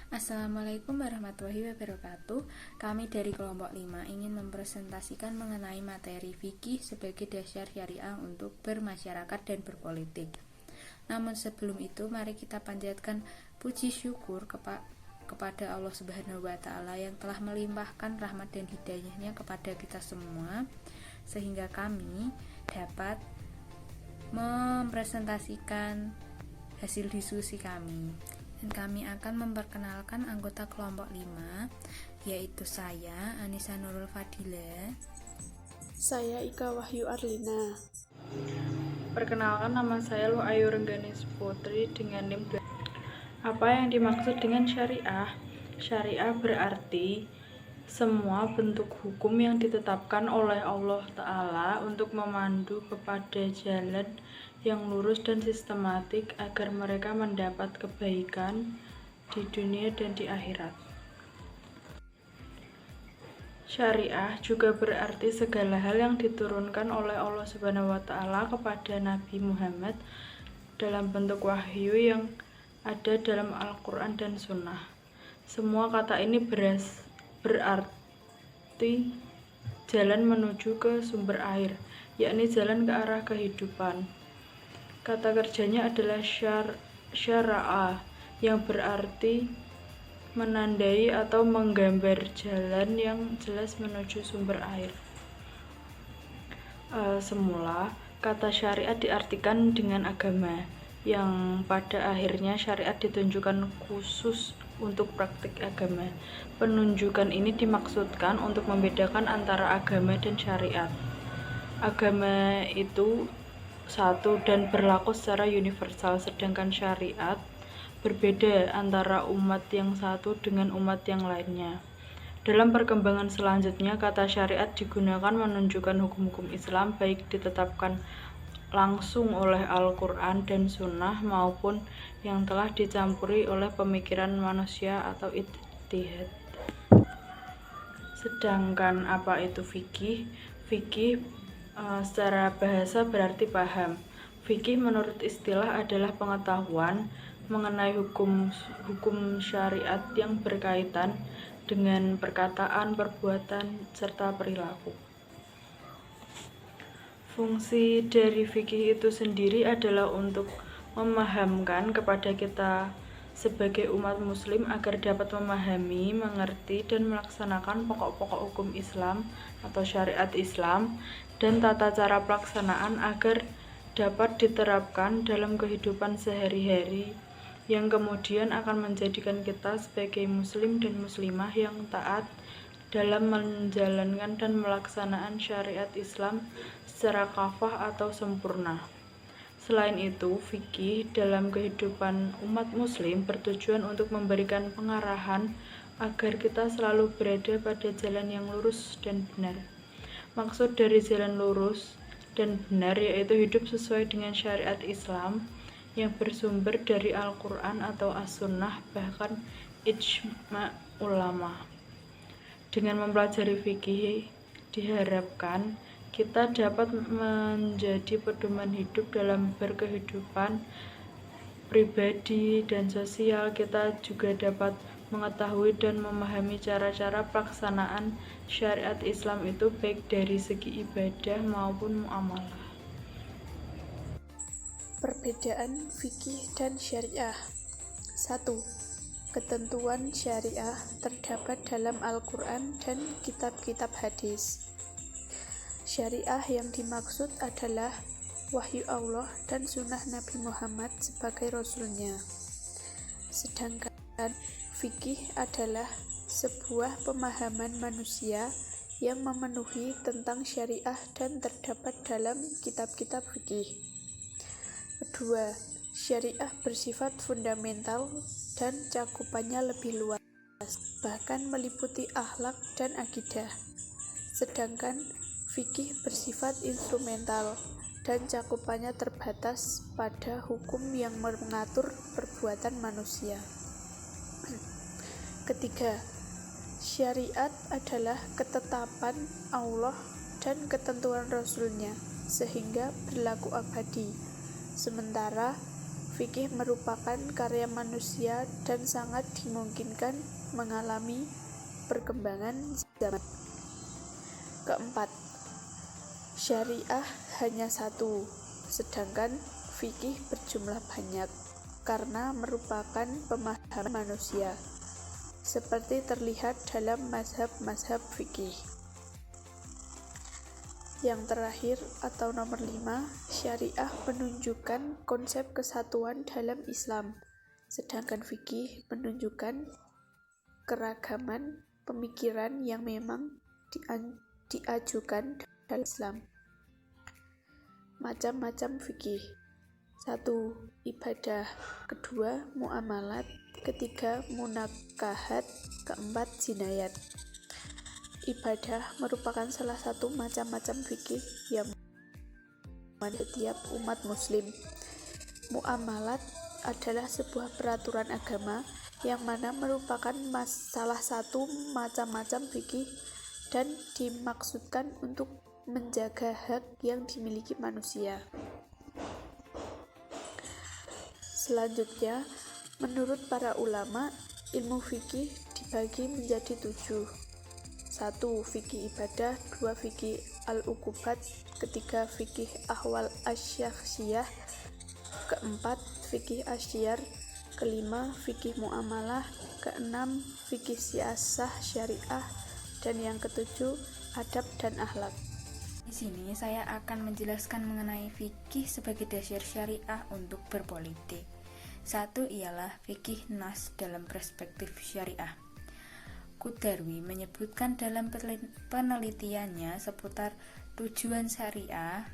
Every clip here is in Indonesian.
Assalamualaikum warahmatullahi wabarakatuh. Kami dari kelompok 5 ingin mempresentasikan mengenai materi fikih sebagai dasar syariah untuk bermasyarakat dan berpolitik. Namun sebelum itu, mari kita panjatkan puji syukur kepada Allah Subhanahu wa Ta'ala yang telah melimpahkan rahmat dan hidayahnya kepada kita semua, sehingga kami dapat mempresentasikan hasil diskusi kami. Dan kami akan memperkenalkan anggota kelompok 5, yaitu saya, Anissa Nurul Fadila. Saya Ika Wahyu Arlina. Perkenalkan, nama saya Lu Ayu Rengganis Putri dengan NIM. Apa yang dimaksud dengan syariah? Syariah berarti semua bentuk hukum yang ditetapkan oleh Allah Ta'ala untuk memandu kepada jalan yang lurus dan sistematik agar mereka mendapat kebaikan di dunia dan di akhirat. Syariah juga berarti segala hal yang diturunkan oleh Allah Subhanahu wa Ta'ala kepada Nabi Muhammad dalam bentuk wahyu yang ada dalam Al-Quran dan Sunnah. Semua kata ini berarti jalan menuju ke sumber air, yakni jalan ke arah kehidupan. Kata kerjanya adalah syara'a, yang berarti menandai atau menggambar jalan yang jelas menuju sumber air. Semula, kata syariat diartikan dengan agama, yang pada akhirnya syariat ditunjukkan khusus untuk praktik agama. Penunjukan ini dimaksudkan untuk membedakan antara agama dan syariat. Agama itu satu dan berlaku secara universal, sedangkan syariat berbeda antara umat yang satu dengan umat yang lainnya. Dalam perkembangan selanjutnya, kata syariat digunakan menunjukkan hukum-hukum Islam, baik ditetapkan langsung oleh Al-Quran dan Sunnah maupun yang telah dicampuri oleh pemikiran manusia atau ijtihad. Sedangkan apa itu fikih? Fikih secara bahasa berarti paham. Fikih menurut istilah adalah pengetahuan mengenai hukum syariat yang berkaitan dengan perkataan, perbuatan, serta perilaku. Fungsi dari fikih itu sendiri adalah untuk memahamkan kepada kita sebagai umat muslim agar dapat memahami, mengerti, dan melaksanakan pokok-pokok hukum Islam atau syariat Islam dan tata cara pelaksanaan agar dapat diterapkan dalam kehidupan sehari-hari yang kemudian akan menjadikan kita sebagai muslim dan muslimah yang taat dalam menjalankan dan melaksanakan syariat Islam secara kafah atau sempurna. Selain itu, fikih dalam kehidupan umat muslim bertujuan untuk memberikan pengarahan agar kita selalu berada pada jalan yang lurus dan benar. Maksud dari jalan lurus dan benar yaitu hidup sesuai dengan syariat Islam yang bersumber dari Al-Quran atau As-Sunnah, bahkan ijma' ulama. Dengan mempelajari fikih, diharapkan kita dapat menjadi pedoman hidup dalam berkehidupan pribadi dan sosial. Kita juga dapat mengetahui dan memahami cara-cara pelaksanaan syariat Islam itu baik dari segi ibadah maupun muamalah. Perbedaan fikih dan syariah. 1. Ketentuan syariah terdapat dalam Al-Quran dan kitab-kitab hadis. Syariah yang dimaksud adalah wahyu Allah dan sunnah Nabi Muhammad sebagai Rasulnya. Sedangkan fikih adalah sebuah pemahaman manusia yang memenuhi tentang syariah dan terdapat dalam kitab-kitab fikih. Kedua, syariah bersifat fundamental dan cakupannya lebih luas, bahkan meliputi akhlak dan akidah. Sedangkan fikih bersifat instrumental dan cakupannya terbatas pada hukum yang mengatur perbuatan manusia. Ketiga, syariat adalah ketetapan Allah dan ketentuan Rasulnya sehingga berlaku abadi. Sementara fikih merupakan karya manusia dan sangat dimungkinkan mengalami perkembangan zaman. Keempat, syariah hanya satu, sedangkan fikih berjumlah banyak karena merupakan pemahaman manusia, seperti terlihat dalam mazhab-mazhab fikih. Yang terakhir atau nomor 5, syariah menunjukkan konsep kesatuan dalam Islam, sedangkan fikih menunjukkan keragaman pemikiran yang memang diajukan dalam Islam. Macam-macam fikih. 1. Ibadah. 2. Muamalat. 3. Munakahat. 4. Jinayat. Ibadah merupakan salah satu macam-macam fikih yang setiap umat muslim. Muamalat adalah sebuah peraturan agama yang mana merupakan salah satu macam-macam fikih dan dimaksudkan untuk menjaga hak yang dimiliki manusia. Selanjutnya, menurut para ulama, ilmu fikih dibagi menjadi 7. 1. Fikih ibadah. 2. Fikih al-uqubat. 3. Fikih ahwal asyakhsiyah. 4. Fikih asyar. 5. Fikih muamalah. 6. Fikih siasah syariah. Dan yang 7. Adab dan akhlak. Di sini saya akan menjelaskan mengenai fikih sebagai dasar syariah untuk berpolitik. 1 ialah fikih nas dalam perspektif syariah. Qudarwi menyebutkan dalam penelitiannya seputar tujuan syariah,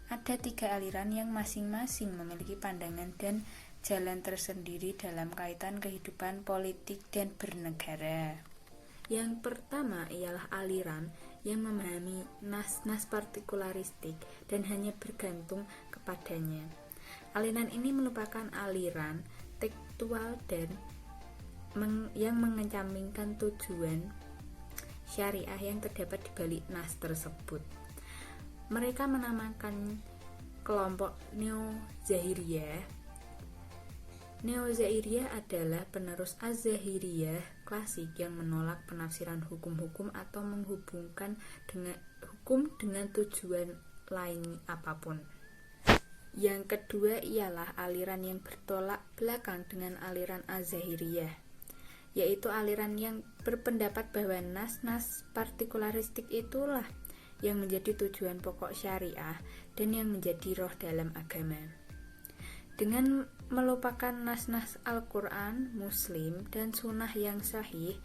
ada 3 aliran yang masing-masing memiliki pandangan dan jalan tersendiri dalam kaitan kehidupan politik dan bernegara. Yang pertama ialah aliran yang memahami nas-nas partikularistik dan hanya bergantung kepadanya. Aliran ini merupakan aliran tekstual dan yang mengesampingkan tujuan syariah yang terdapat di balik nas tersebut. Mereka menamakan kelompok Neo-Zahiriyah. Neo-Zahiriyah adalah penerus Az-Zahiriyah klasik yang menolak penafsiran hukum-hukum atau menghubungkan hukum dengan tujuan lain apapun. Yang kedua ialah aliran yang bertolak belakang dengan aliran Az-Zahiriyah, yaitu aliran yang berpendapat bahwa nas-nas partikularistik itulah yang menjadi tujuan pokok syariah dan yang menjadi roh dalam agama. Dengan melupakan nas-nas Al-Quran, Muslim, dan Sunnah yang sahih,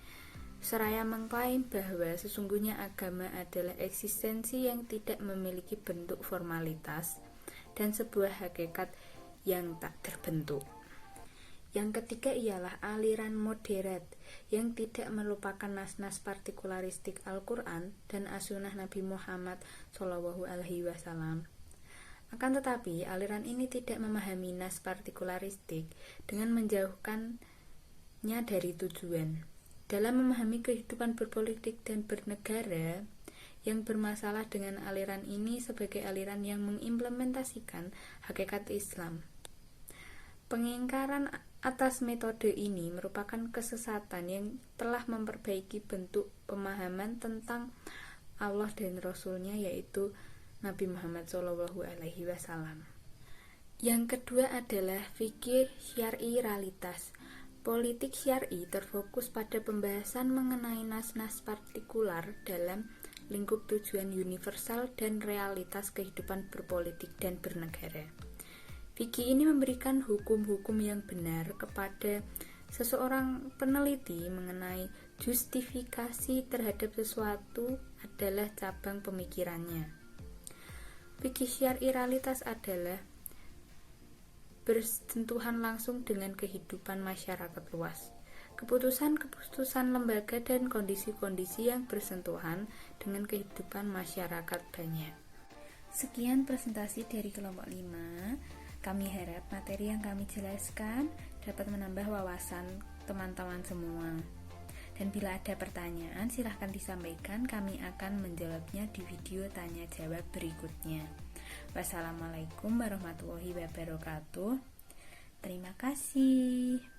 seraya mengklaim bahwa sesungguhnya agama adalah eksistensi yang tidak memiliki bentuk formalitas dan sebuah hakikat yang tak terbentuk. Yang ketiga ialah aliran moderat yang tidak melupakan nas-nas partikularistik Al-Quran dan as-sunnah Nabi Muhammad SAW. Akan tetapi, aliran ini tidak memahami nas partikularistik dengan menjauhkannya dari tujuan. Dalam memahami kehidupan berpolitik dan bernegara, yang bermasalah dengan aliran ini sebagai aliran yang mengimplementasikan hakikat Islam. Pengingkaran atas metode ini merupakan kesesatan yang telah memperbaiki bentuk pemahaman tentang Allah dan Rasul-Nya, yaitu Nabi Muhammad SAW. Yang kedua adalah fikih syar'i realitas. Politik syar'i terfokus pada pembahasan mengenai nas-nas partikular dalam lingkup tujuan universal dan realitas kehidupan berpolitik dan bernegara. Fikih ini memberikan hukum-hukum yang benar kepada seseorang peneliti mengenai justifikasi terhadap sesuatu adalah cabang pemikirannya. Fikih syar'i realitas adalah bersentuhan langsung dengan kehidupan masyarakat luas. Keputusan-keputusan lembaga dan kondisi-kondisi yang bersentuhan dengan kehidupan masyarakat banyak. Sekian presentasi dari kelompok 5. Kami harap materi yang kami jelaskan dapat menambah wawasan teman-teman semua. Dan bila ada pertanyaan, silahkan disampaikan, kami akan menjawabnya di video tanya jawab berikutnya. Wassalamualaikum warahmatullahi wabarakatuh. Terima kasih.